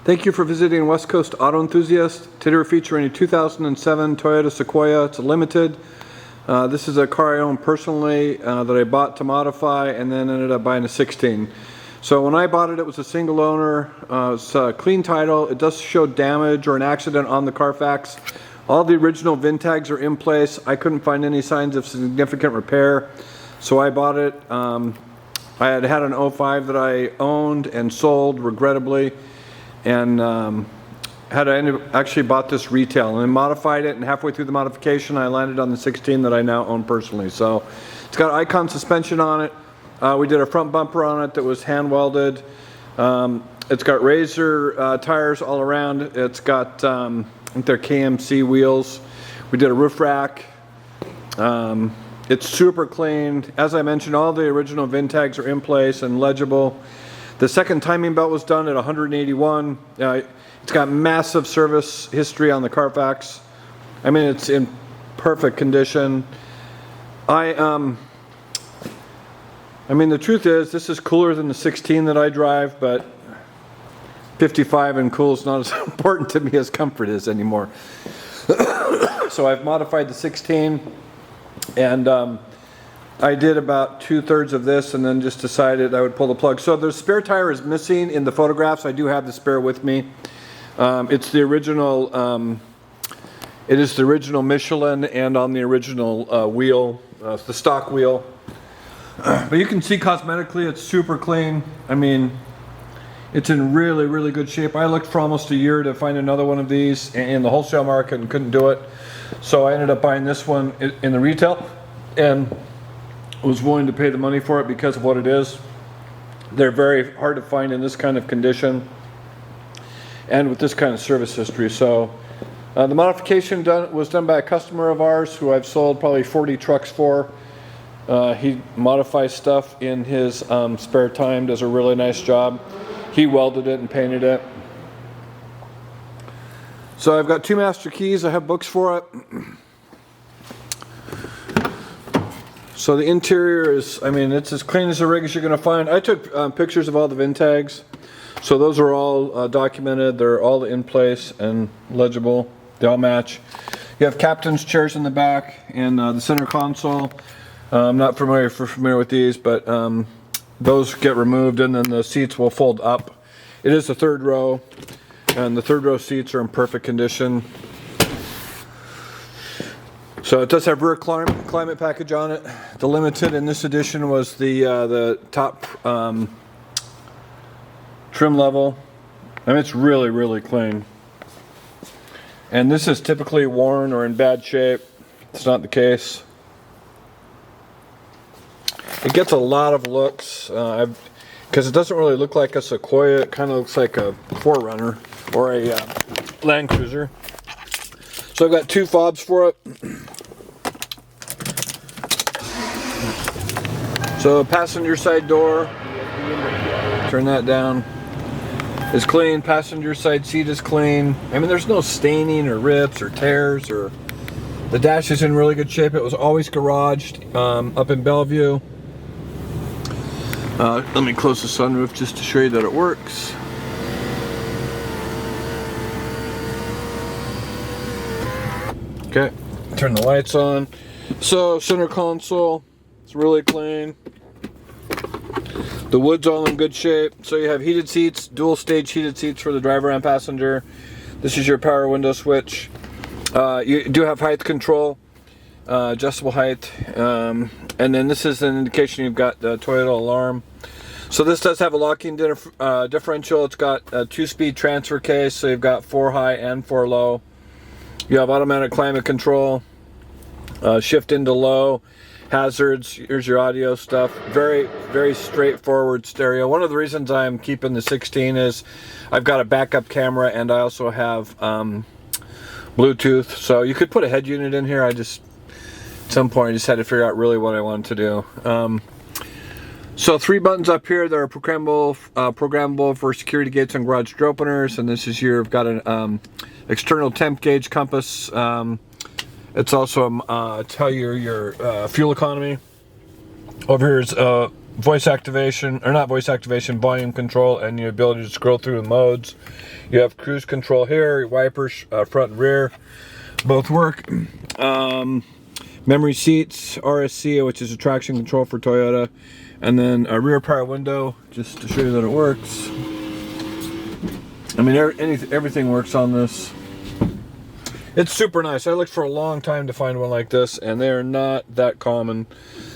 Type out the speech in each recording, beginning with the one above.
Thank you for visiting West Coast Auto Enthusiast. Today we're featuring a 2007 Toyota Sequoia. It's a limited. This is a car I own personally that I bought to modify and then ended up buying a 16. So when I bought it, it was a single owner. It's a clean title. It does show damage or an accident on the Carfax. All the original VIN tags are in place. I couldn't find any signs of significant repair, so I bought it. I had an 05 that I owned and sold, regrettably, and actually bought this retail and then modified it, and halfway through the modification I landed on the 16 that I now own personally. So it's got Icon suspension on it. We did a front bumper on it that was hand welded. It's got Razor tires all around. It's got I think they're KMC wheels. We did a roof rack. It's super clean. As I mentioned, all the original VIN tags are in place and legible. The second timing belt was done at 181. It's got massive service history on the Carfax. I mean, it's in perfect condition. I mean, the truth is, this is cooler than the 16 that I drive, but 55 and cool is not as important to me as comfort is anymore. So I've modified the 16, and I did about 2/3 of this and then just decided I would pull the plug. So the spare tire is missing in the photographs. I do have the spare with me. It's the original, it is the original Michelin and on the original wheel, the stock wheel. But you can see cosmetically it's super clean. I mean, it's in really, really good shape. I looked for almost a year to find another one of these in the wholesale market and couldn't do it. So I ended up buying this one in the retail and was willing to pay the money for it because of what it is. They're very hard to find in this kind of condition and with this kind of service history. So the modification was done by a customer of ours who I've sold probably 40 trucks for. He modifies stuff in his spare time, does a really nice job. He welded it and painted it. So I've got 2 master keys. I have books for it. So the interior is, I mean, it's as clean as a rig as you're going to find. I took pictures of all the VIN tags. So those are all documented. They're all in place and legible. They all match. You have captain's chairs in the back and the center console. I'm not familiar with these, but those get removed and then the seats will fold up. It is the 3rd row, and the 3rd row seats are in perfect condition. So it does have rear climate package on it. The limited in this edition was the top trim level. I mean, it's really, really clean. And this is typically worn or in bad shape. It's not the case. It gets a lot of looks because it doesn't really look like a Sequoia. It kind of looks like a 4Runner or a Land Cruiser. So I've got 2 fobs for it. So passenger side door, turn that down, is clean. Passenger side seat is clean. I mean, there's no staining or rips or tears, or the dash is in really good shape. It was always garaged up in Bellevue. Let me close the sunroof just to show you that it works. Okay, turn the lights on. So center console, it's really clean. The wood's all in good shape. So you have heated seats, dual stage heated seats for the driver and passenger. This is your power window switch. You do have height control, adjustable height, and then this is an indication you've got the Toyota alarm. So this does have a locking differential. It's got a 2-speed transfer case, so you've got 4 high and 4 low. You have automatic climate control, shift into low, hazards. Here's your audio stuff. Very, very straightforward stereo. One of the reasons I'm keeping the 16 is I've got a backup camera and I also have Bluetooth. So you could put a head unit in here. At some point I just had to figure out really what I wanted to do. So 3 buttons up here that are programmable for security gates and garage door openers. And this is you've got an external temp gauge compass. It's also tell you your fuel economy. Over here is voice activation, or not voice activation, volume control, and the ability to scroll through the modes. You have cruise control here, wipers, front and rear, both work. Memory seats, RSC, which is a traction control for Toyota, and then a rear power window, just to show you that it works. I mean, everything works on this. It's super nice. I looked for a long time to find one like this, and they are not that common.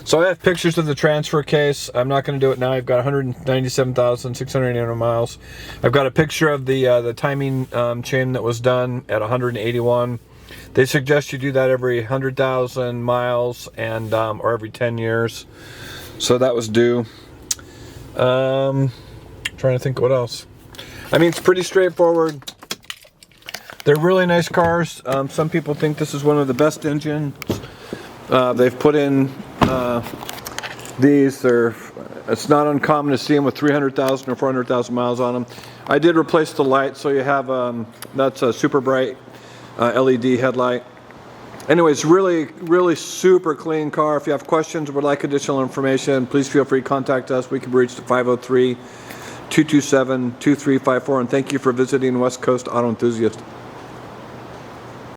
So I have pictures of the transfer case. I'm not going to do it now. I've got 197,680 miles. I've got a picture of the timing chain that was done at 181. They suggest you do that every 100,000 miles and or every 10 years. So that was due. Trying to think what else. I mean, it's pretty straightforward. They're really nice cars. Some people think this is one of the best engines. They've put in these. It's not uncommon to see them with 300,000 or 400,000 miles on them. I did replace the light, so you have that's a super bright LED headlight. Anyways, really super clean car. If you have questions or would like additional information, please feel free to contact us. We can be reached at 503-227-2354. And thank you for visiting West Coast Auto Enthusiast.